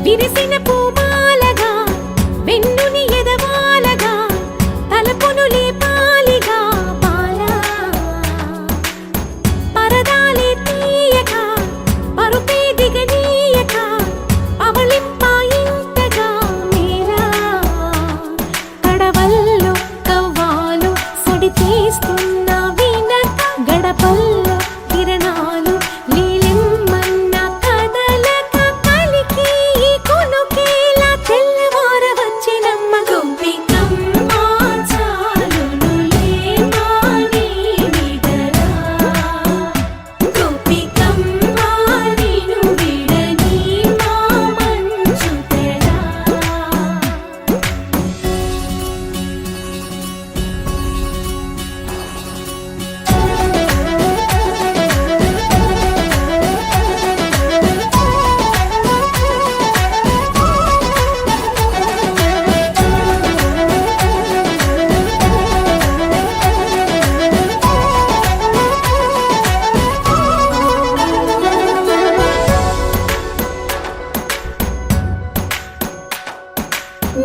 విరిసిన పూమాలగా వెన్నుని ఎదవాలగా తలపును లేపాలిగా బాలా పరదాలే తీయక పరుపే దిగనీయక అవళింపాయింతగా మేరా కడవల్లో కవ్వాలు సడి చేస్తున్న వినక గడపల్లో కిరణాలు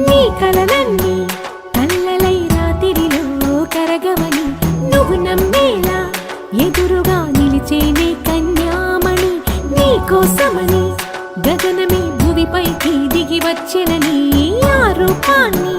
నీ కలలన్నీ కళ్ళలై రాత్రిలో కరగవని నువ్వు నమ్మేలా ఎదురుగా నిలిచేనే కన్యామణి నీ కోసమని గగనమే భువిపైకి దిగి వచ్చెనని ఆ రూపాన్ని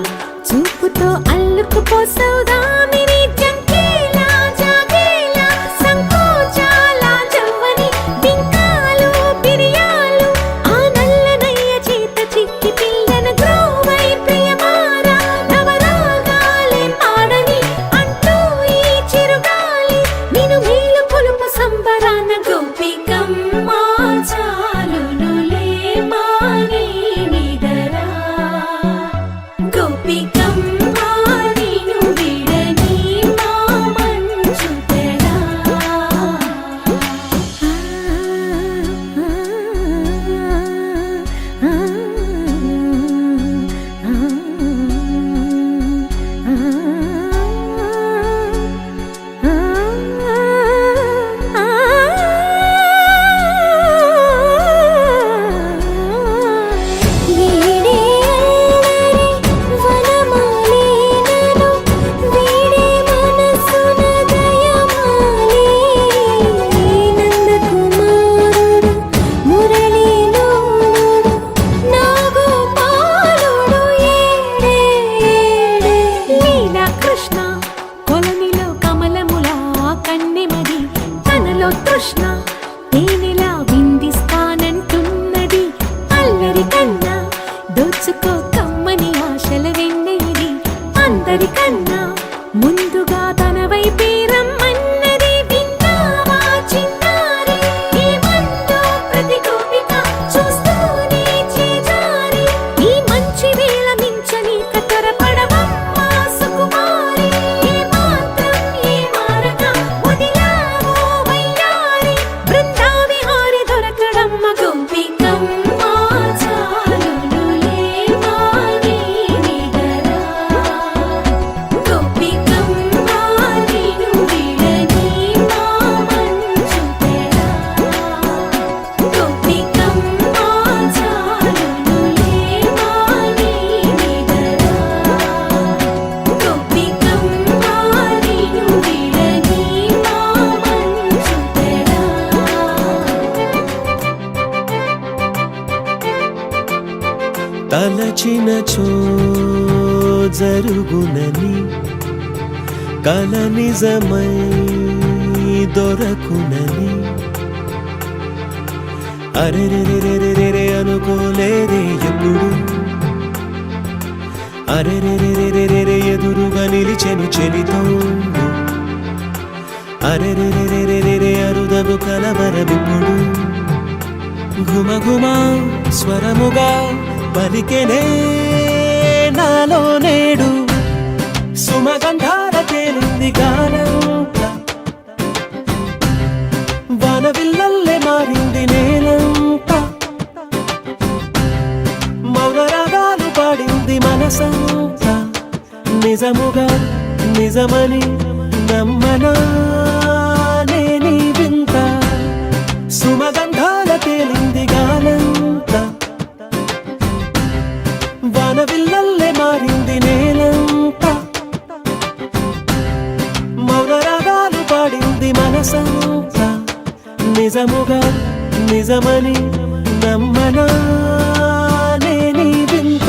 చూపుతో అల్లుకుపోసౌదామిని జంకేలా జాగేలా సంకోచాల జవ్వని బింకాలు బిరియాలు ఆ నల్లనయ్య చేత చిక్కి పిల్లన గ్రోవై ప్రియమారా నవరాగాలే పాడని అంటూ ఈ చిరుగాలి నిన్ను మేలు పొలుపు సంబరాన గోపికమ్మ చాలునులే మాని నిదరా కృష్ణ తేనెలా విందిస్తానంటున్నది అల్లరి కన్నా దోచుకో కమ్మని ఆశల వెన్నెది అందరికన్నా ముందుగా తన వైపే రమ్మన్నది విన్నావా చిన్నారి ఏమందో ప్రతి గోపిక చూస్తూనే చేజారి ఈ మంచి వేళ మించని కతరపడవమ్మా సుకుమారి ఏ మాత్రం ఏ మారక వదిలావో వయ్యారి బృందావిహారి దొరకడమ్మ గోపికమ్మ చాలులులే మాని నిదరా గోపికమ్మ నిను విడని మా మంచు తెరా గోపికమ్మ చాలులులే మాని నిదరా గోపికమ్మ నిను విడని మా మంచు తెరా తలచినచో జరుగునని కల నిజమై దొరకునని అరెరెరెరెరెరె అనుకోలేదే ఎప్పుడు అరెరెరెరెరెరె ఎదురుగా నిలిచెను చెలితోడు అరెరెరెరెరెరె అరుదగు కలవరమిప్పుడు ఘుమఘుమ స్వరముగా పలికెనే నాలో నేడు సుమగంధాల తేలింది గానంత వానవిల్లల్లే మారింది నేలంత మౌన రాగాలు పాడింది మనసంత నిజముగా నిజమని నమ్మనా నేనీ వింత సుమగంధాల తేలింది గానంత వానవిల్లల్లే మారింది నేలంత మౌన రాగాలు పాడింది మనసంత నిజముగా నిజమని నమ్మనా నేనీ వింత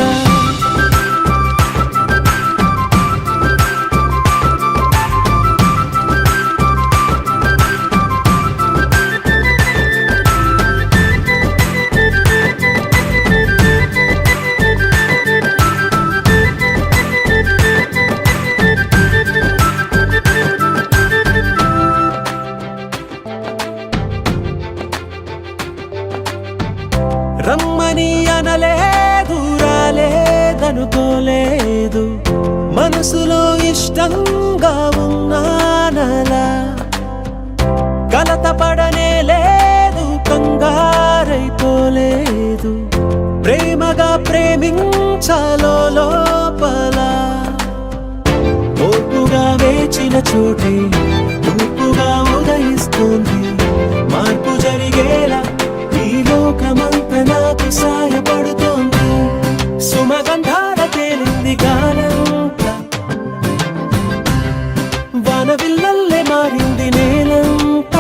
రమ్మని అనలేదు రాలేదనుకోలేదు మనసులో ఇష్టంగా ఉన్నానలా కలత పడనే లేదు కంగారైపోలేదు ప్రేమగా ప్రేమించాలో లోపల ఓర్పుగా వేచిన చోటే తూర్పుగా ఉదయిస్తుంది మార్పు జరిగేలా ఈ లోకమంత నాకు సాయపడుతోంది సుమగంధాల తేలింది గానంత వానవిల్లల్లే మారింది నేలంత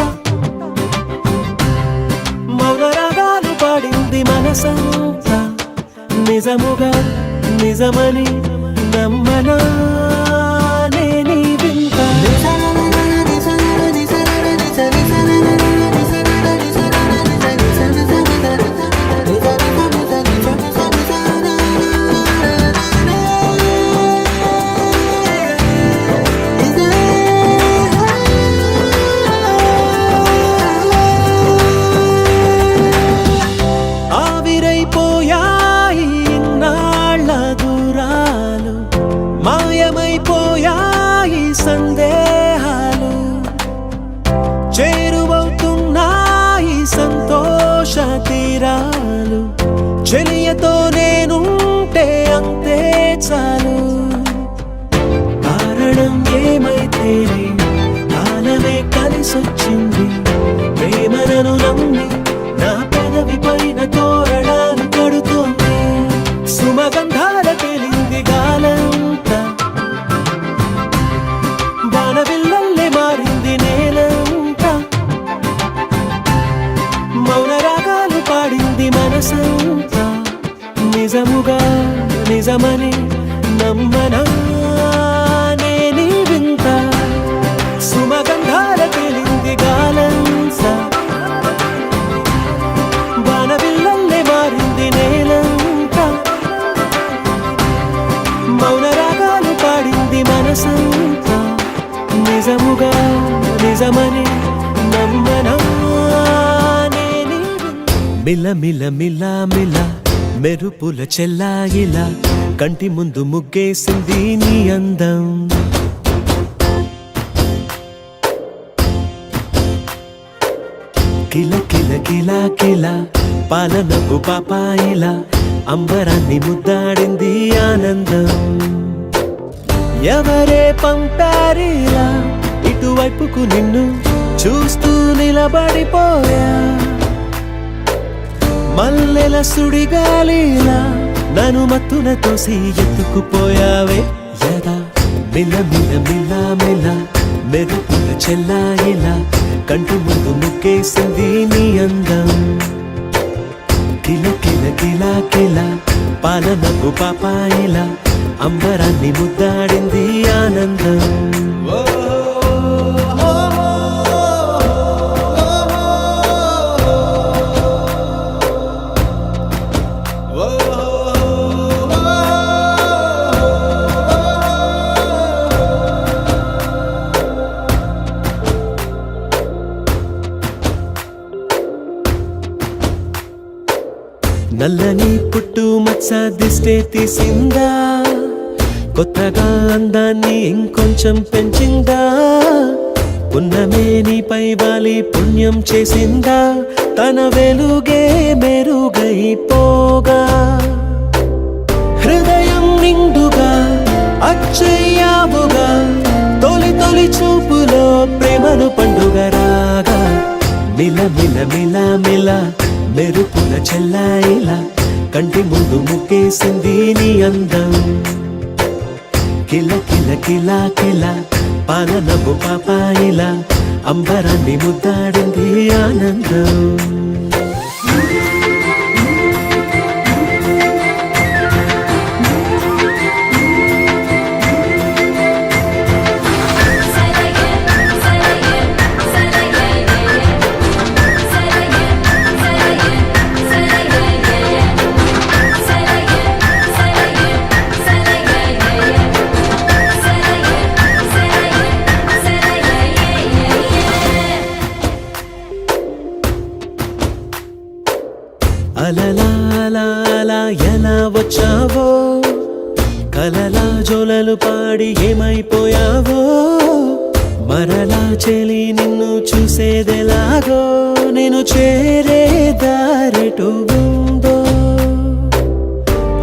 మౌన రాగాలు పాడింది మనసంత నిజముగా నిజమని నమ్మనా నేనీ వింత ఆవిరైపోయాయి ఇన్నాళ్ళ దూరాలు మాయమైపోయాయి సందేహాలు చేరువవుతున్నాయి సంతోష తీరాలు చెలియతో నేనుంటే అంతే చాలు కారణం ఏమైతేనే కాలమే కలిసొచ్చింది ప్రేమలను నమ్మి నా పెదవి పైన తోరణాలు కడుతోంది సుమగంధాల తేలింది గాలంత వానవిల్లల్లే మారింది నేలంత మౌన రాగాలు పాడింది మనసంత నిజముగా నిజమని నమ్మనా నేనీ వింత సుమగంధాల తేలింది గా నిజమని నమ్మనా నేనే మిల మిల మిల మిల మెరుపుల చెల్లాయిలా కంటి ముందు ముగ్గేసింది నీ అందం కిల కిల కిల కిల పాలనపు పాపాయిలా అంబరాన్ని ముద్దాడింది ఆనందం ఎవరే పంపారిలా ఇటువైపుకు నిన్ను చూస్తూ నిలబడిపోయా మల్లెల సుడిగాలిలా నన్ను మత్తున తోసి ఎత్తుకుపోయావే యదా మిల మిల మిల మిల మెరుపుల చెల్లాయిలా కంటి ముందు ముగ్గేసింది నీ అందం కిల కిల కిల కిల పాలనపు పాపాయిలా అంబరాన్ని ముద్దాడింది ఆనందం నల్లని పుట్టు మచ్చ దిష్టే తీసిందా కొత్తగా అందాన్ని ఇంకొంచెం పెంచిందా పున్నమే నీపై వాలి పుణ్యం చేసిందా తన వెలుగే మెరుగైపోగా హృదయం నిండుగా అచ్చయ్యావుగా తొలి తొలి చూపులో ప్రేమను పండుగ రాగా మిల మిల మిల మిల మెరుపుల చెల్లాయిలా కంటి ముందు ముగ్గేసింది నీ అందం కిల కిల కిల కిల పాలనపు పాపాయిలా అంబరాన్ని ముద్దాడింది ఆనందం అలలా అలా అలా ఎలా వచ్చావో కలలా జోలలు పాడి ఏమైపోయావో మరలా చెలి నిన్ను చూసేదెలాగో నేను చేరే దారెటు ఉందో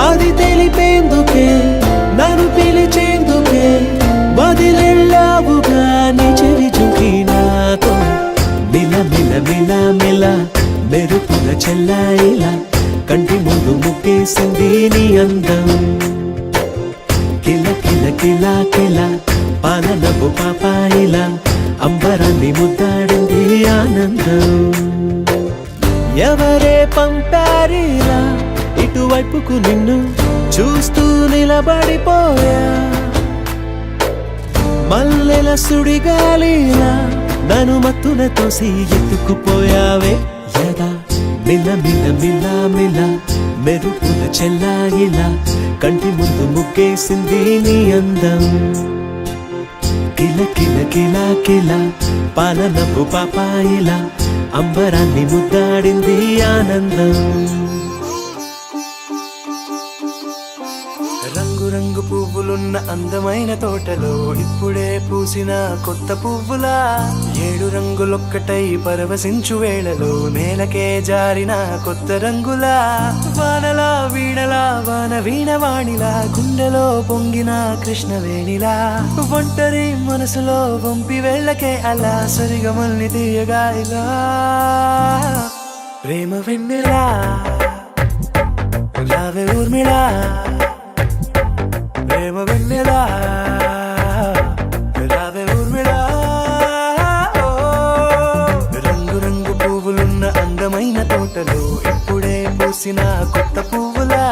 అది తెలిపేందుకే నన్ను పిలిచేందుకే వదిలెళ్ళావుగా నీ చెవి చుకి నాతో మిల మిల మిల మిల మెరుపుల చెల్లాయిలా కంటి ముందు ముగ్గేసింది నీ అందం కిల కిల కిల కిల పాలనపు పాపాయిలా అంబరాన్ని ముద్దాడింది ఆనందం ఎవరే పంపారిలా ఇటువైపుకు నిన్ను చూస్తూ నిలబడిపోయా మల్లెల సుడిగాలిలా నన్ను మత్తున తోసి ఎత్తుకుపోయావే యదా మిల మిల మిల మిల మెరుపుల చెల్లాయిలా కంటి ముందు ముగ్గేసింది నీ అందం కిల కిల కిల కిల పాలనపు పాపాయిలా అంబరాన్ని ముద్దాడింది ఆనందం రంగు రంగు పువ్వులున్న అందమైన తోటలో ఇప్పుడే పూసిన కొత్త పువ్వులా 7 రంగులొక్కటై పరవశించు వేళలో నేలకే జారిన కొత్త రంగులా వానలా వీణలా వాన వీణవాణిలా గుండెలో పొంగిన కృష్ణవేణిలా ఒంటరి మనసులో వంపి వెళ్ళకే అలా సరిగమల్ని తీయగా ఇలా ప్రేమ వెన్నెలా రావే ఊర్మిళా ప్రేమ వెన్నెలా రావే ఊర్మిళా రంగు రంగు పువ్వులున్న అందమైన తోటలో ఇప్పుడే పూసిన కొత్త పువ్వులా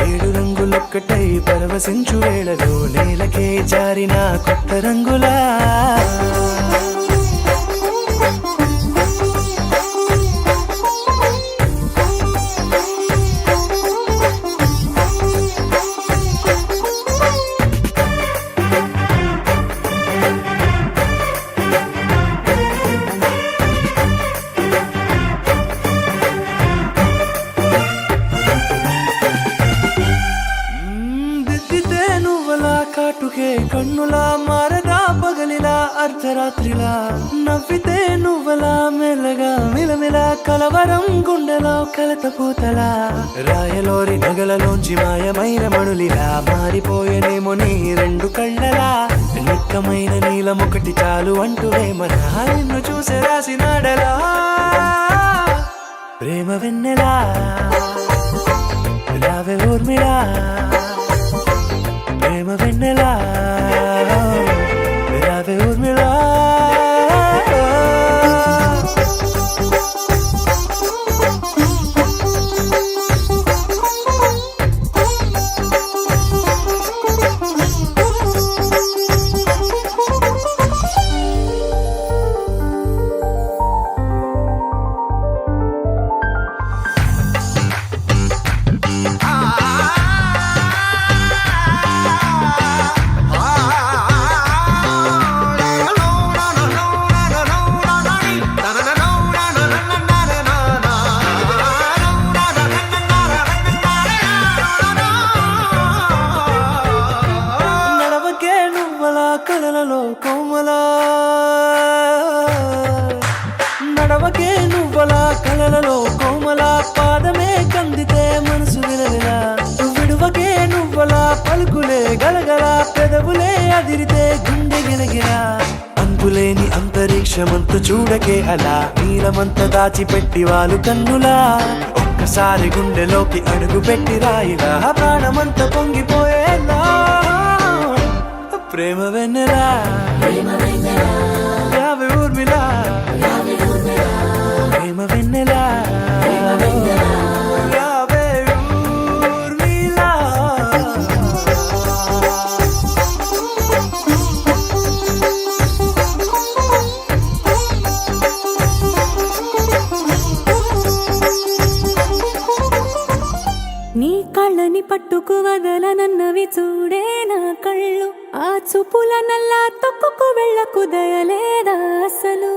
7 రంగులొక్కటై పరవశించు వేళలో నేలకే జారిన కొత్త రంగులా అర్ధరాత్రిలా నవ్వితే నువ్వలా మెల్లగా మిలమిల కలవరం గుండెలో కలత పూతలా రాయలోరి నగలలోంచి మాయమైన మణులిలా మారిపోయేనేమో నీ రెండు కళ్ళలా నిక్కమైన నీలం ఒకటి చాలు అంటూ వేమనా నిన్ను చూసే రాసినాడలా ప్రేమ వెన్నెలా రావే ఊర్మిళా ప్రేమ వెన్నెలా రావే ఊర్మిళా కలలలో కోమలా నడవకే నువ్వలా కలలలో కోమలా పాదమే కందితే మనసు విలవిలా విడువకే నువ్వలా పలుకులే గలగల పెదవులే అదిరితే గుండె గిలగిలా అంతులేని అంతరిక్షమంత చూడకే అలా నీలమంత దాచిపెట్టి వాళ్ళు కన్నులా ఒక్కసారి గుండెలోకి అడుగు పెట్టి రాయిలా ప్రాణమంత పొంగిపోయేలా ప్రేమ వెన్నెలా రావే ఊర్మిళా ప్రేమ వెన్నెలా రావే ఊర్మిళా నీ కళ్ళని పట్టుకు వదలనన్నవి చూడే నా కళ్ళు ఆ చూపుల నల్లా తొక్కుకు వెళ్ళకు దయలేదా అసలు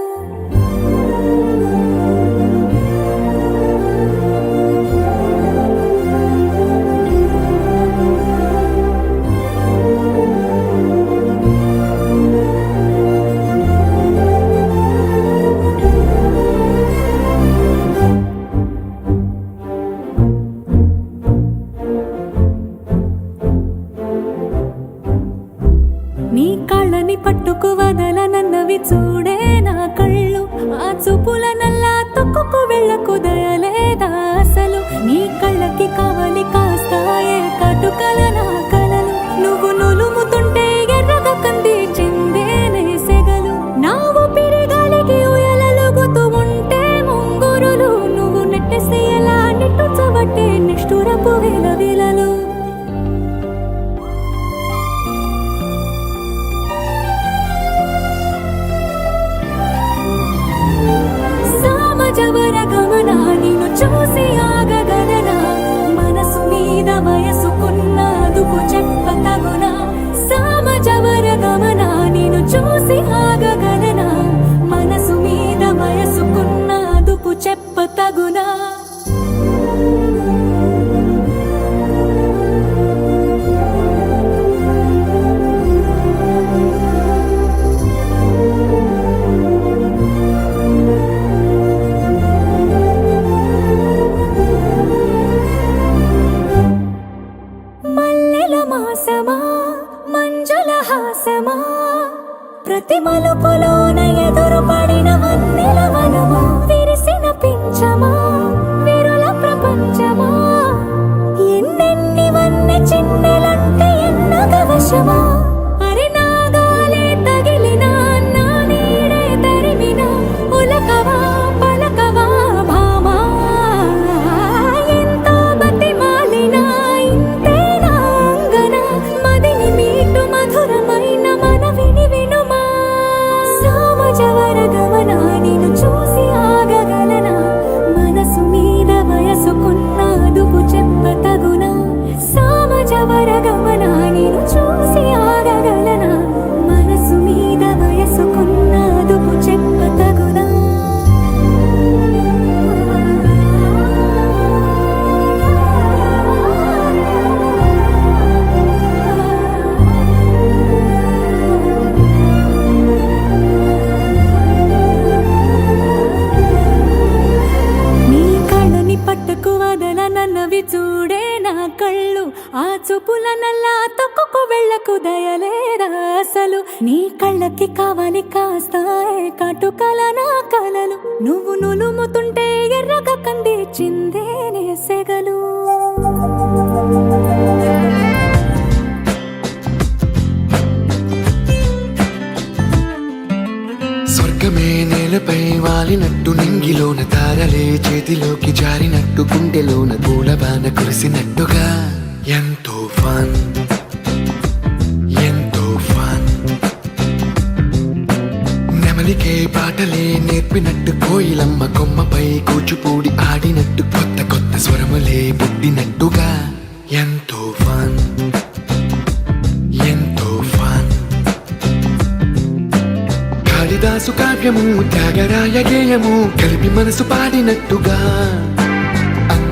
నీ కళ్ళని పట్టుకు వదలనన్నవి చూడే నా కళ్ళు ఆ చూపుల నల్లా తొక్కుకు వెళ్ళకు దయలేదా అసలు నీ కళ్ళకి కావాలి కాస్తాయే కటుకల నా కలలు నువ్వు నులుముతుంటే ఎర్రగా కంది చిందేనే సెగలు నా ఊపిరి గాలికి ఉయలలుగుతూ ఉంటే ముంగురులు నువ్వు నెట్టేస్తే ఎలా నిట్టుచబట్టే నిష్ఠురపు విలవిలలు జవర గమన నిన్ను చూసి ఆగగలనా మనసు మీద వయసుకున్న అదుపు చెప్పతగునా సామజవర గమన నిన్ను చూసి ఆగగలనా మనసు మీద వయసుకున్న అదుపు చెప్పతగునా మబ్బుల నల్లా తొక్కుకు వెళ్ళకు దయలేదా అసలు నీ కళ్ళకి కావాలి కాస్తాయే కాటుకల నా కలలు నువ్వు నులుముతుంటే ఎర్రగా కందిచిందేనే సెగలు స్వర్గమే నేలపై వాలినట్టు నింగిలోన తారలే చేతిలోకి జారినట్టు గుండెలోన పూలబాన కురిసినట్టుగా ఎంతో ఫన్ ఎంతో ఫన్ నెమలికే పాటలే నేర్పినట్టు కోయిలమ్మ కొమ్మపై కూచిపూడి ఆడినట్టు కొత్త కొత్త స్వరములే పుట్టినట్టుగా ఎంతో ఫన్ ఎంతో ఫన్ కాళిదాసు కావ్యము త్యాగరాయ గేయము కలిపి మనసు పాడినట్టుగా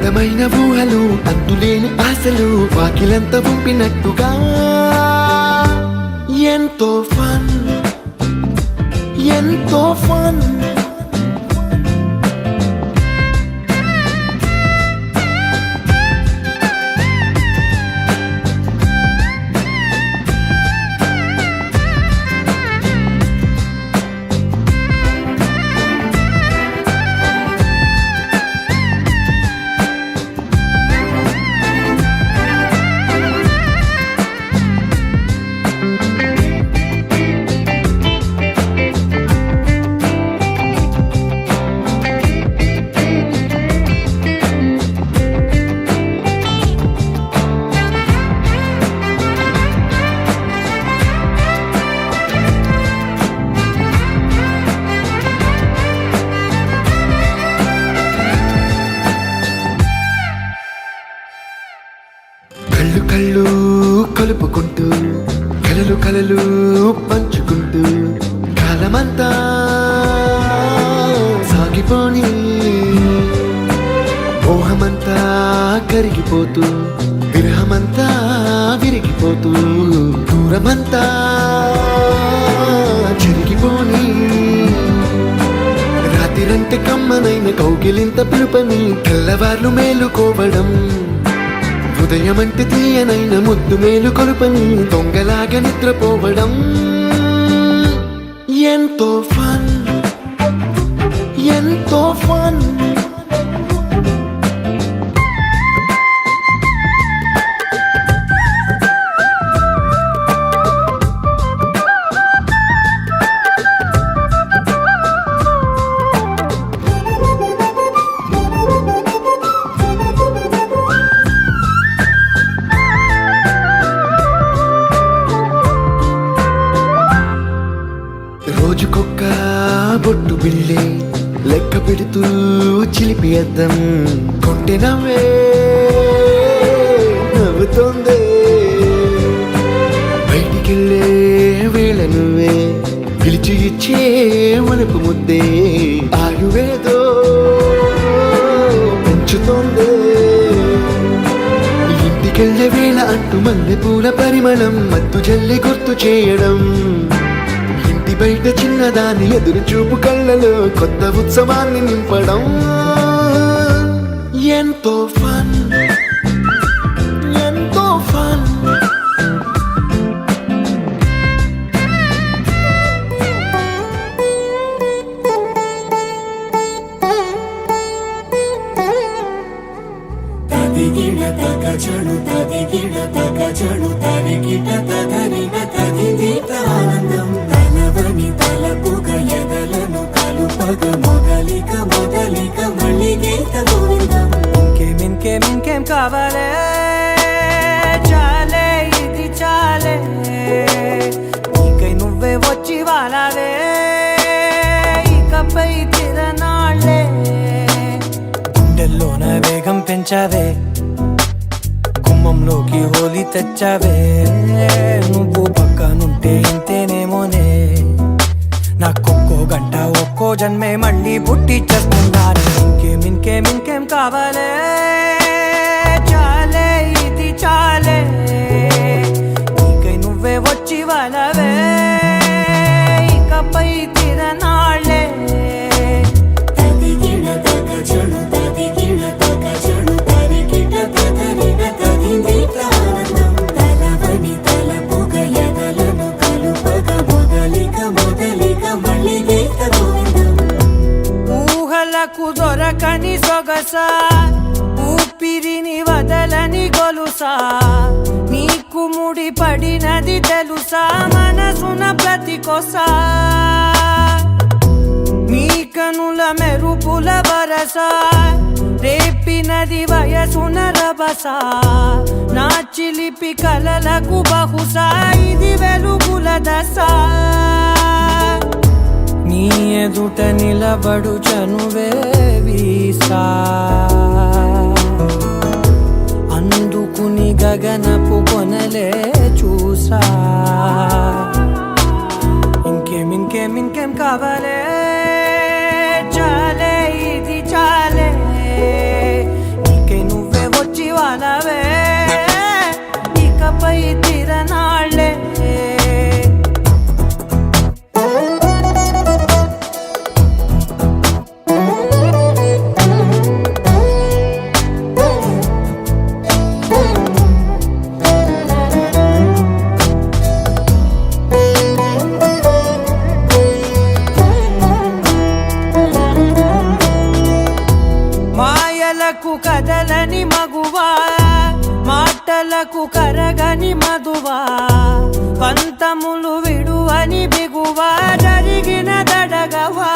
అందమైన ఊహలు అంతులేని ఆశలు వాకిలంత పంపినట్టుగా ఎంతో ఫన్ ఎంతో ఫన్ కళ్ళు కళ్ళు కలుపుకుంటూ కలలు కలలు పంచుకుంటూ కాలమంతా సాగిపోని మోహమంతా కరిగిపోతూ విరహమంతా విరిగిపోతూ దూరమంతా చెరిగిపోని రాత్రిరంటే కమ్మనైన కౌగిలింత పిలుపని తెల్లవార్లు మేలుకోవడం ఉదయమంటే తీయనైన ముద్దు మేలు కొలుపని దొంగలాగా నిద్రపోవడం ఎంతో ఫన్ ఎంతో ఫన్ రోజుకొక్క బొట్టు బిళ్ళే లెక్క పెడుతూ చిలిపి అద్దం కొంటె నవ్వే నవ్వుతోందే బయటికెళ్ళే వేళ నువ్వే పిలిచి ఇచ్చే మనకు ముద్దే ఆయువేదో పెంచుతోందే ఇంటికెళ్ళే వేళ అంటూ మల్లె పూల పరిమళం మత్తు జల్లి గుర్తు చేయడం బయట చిన్నదాని ఎదురు చూపు కళ్ళలో కొత్త ఉత్సవాన్ని నింపడం ఎంతో ఫన్ ఎంతో ఫన్ తదిగిడ తగచడు తదిగిడ తగచడు తరిగిట తదరిన తదిదీత ఆనందం తలవని తలపుగ ఎదలను కలుపగ మొదలిక మొదలిక మళ్ళీ గీత గోవిందం ఇంకేం కావాలే చాలే ఇది చాలే నీకై నువ్వే వచ్చి వాలావే ఇకపై తిరనాళ్ళే గుండెల్లోన వేగం పెంచావే గుమ్మంలోకి హోలీ తెచ్చావే నువ్వు పక్కనుంటే ఇంతేనేమోనే నాకొక్కో గంట ఒక్కో జన్మే మళ్ళీ పుట్టి చేస్తున్నాను ఇంకేం కావాలే చాలే ఇది చాలే నీకై నువ్వే వచ్చి వాలవే ఇకపై తిరనాళ్ళే తదిగిడ తగచడు తదిగిడ తగచడు తరిగిట తదరిన తదిదీత ఆనందం సొగసా ఊపిరిని వదలని గొలుసా నీకు ముడి పడినది తెలుసా మనసున ప్రతి కొసా నీ కనుల మెరుపుల వరస రేపినది వయసున రభస నా చిలిపి కలలకు బహుశా ఇది వెలుగుల దశ నీ ఎదుట నిలబడు చనువే వీసా అందుకుని గగనపు కొనలే చూసా ఇంకేం కావాలే చాలే ఇది చాలే నీకే నువ్వే వచ్చి వానవే ఇకపై తిరనాళ్ళే మాయలకు కదలని మగువా మాటలకు కరగని మధువా పంతములు విడువని బిగువా జరిగిన దడగవా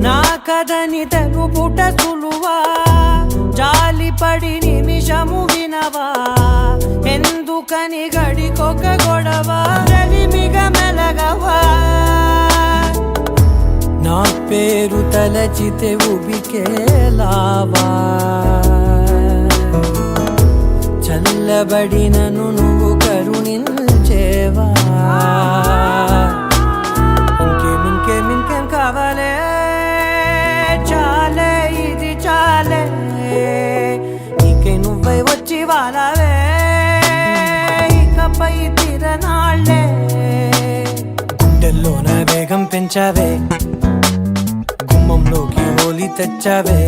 నా కదని తెలుపుట సులువా జాలిపడి నిమిషము వినవా ఎందుకని గడికొక గొడవ రలిమిగ మెలగవా నా పేరు తలచితే ఉబికేలావా చల్లబడినను నువ్వు కరుణించేవా ఇంకేం కావాలే చాలే ఇది చాలే నీకే నువ్వై వచ్చి వాలవే ఇకపై తిరనాళ్ళే గుండెల్లోన వేగం పెంచావే గుమ్మంలోకి హోలీ తెచ్చావే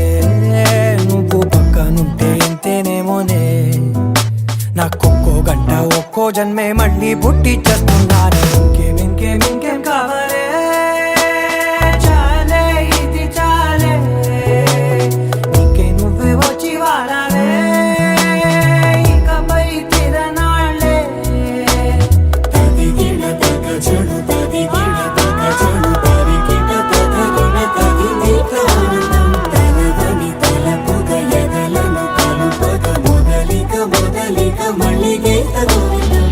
నువ్వు పక్కనుంటే ఇంతేనేమోనే నాకొక్కో గంట ఒక్కో జన్మే మళ్ళీ పుట్టి చేస్తున్నాను ఇంకేం కావాలే చాలే ఇది చాలే నీకే నువ్వే వచ్చి వాడాలే ఇకపై తిరనాళ్ళే తదిగిడ తగ చెడు తదిగిడ తగ చెడు తరిగిట తదరిన తదిగిట ఆనందం తలవని తలపుగ ఎదలను కలుపగ మొదలిక మళ్ళీగీత గోవిందం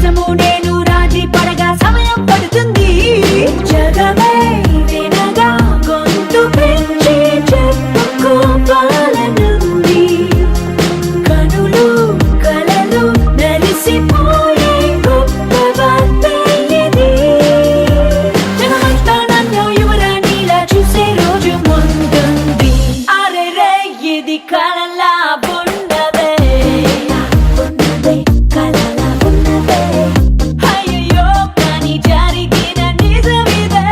కోసము నేను రాజీ పడగా సమయం పడుతుంది జగమే వినగా గొంతు పెంచి చెప్పుకోవాలనుంది కనులు కలలు నలిసిపోయే గొప్ప వార్తే ఇది జగమంతా నన్ను యువరాణిలా చూసే రోజు ముందుంది అరే రే ఇది కలలా ఉన్నదే కలలా ఉన్నదే అయ్యో కానీ జరిగిన నిజమిదే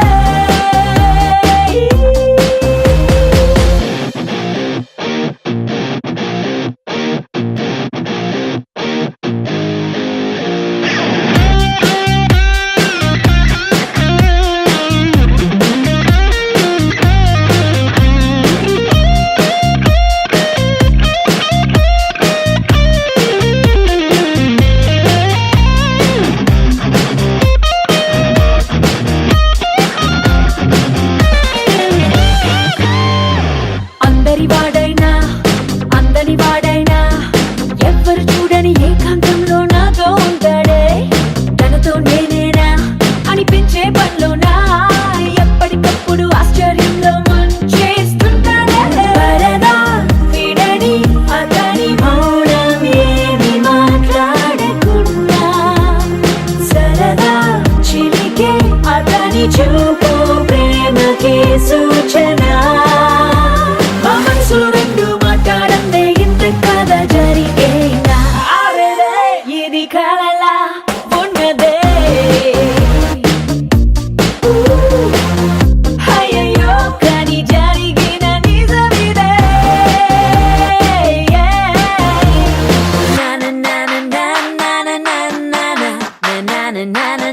అందరి వాడైనా అందని వాడైనా ఎవ్వరు చూడని ఏకాంతంలో నాతో ఉంటాడే తనతో నేనేనా అనిపించే పనిలోనా ఎప్పటికప్పుడు ఆశ్చర్యంలో ముంచేస్తుంటాడే వరదా విడని అతని మౌనం ఏమి మాట్లాడకుండా సరదా చిలికే అతని చూపు ప్రేమకే సూచన మా మనసులో రెండు మాట్లాడందే ఇంత కథ జరిగేనా అరే ఇది కలలా ఉన్నదే అయ్యయ్యో కానీ జరిగిన నిజమిదే నా నా నా నా నా నా నా నా నా నా నా నా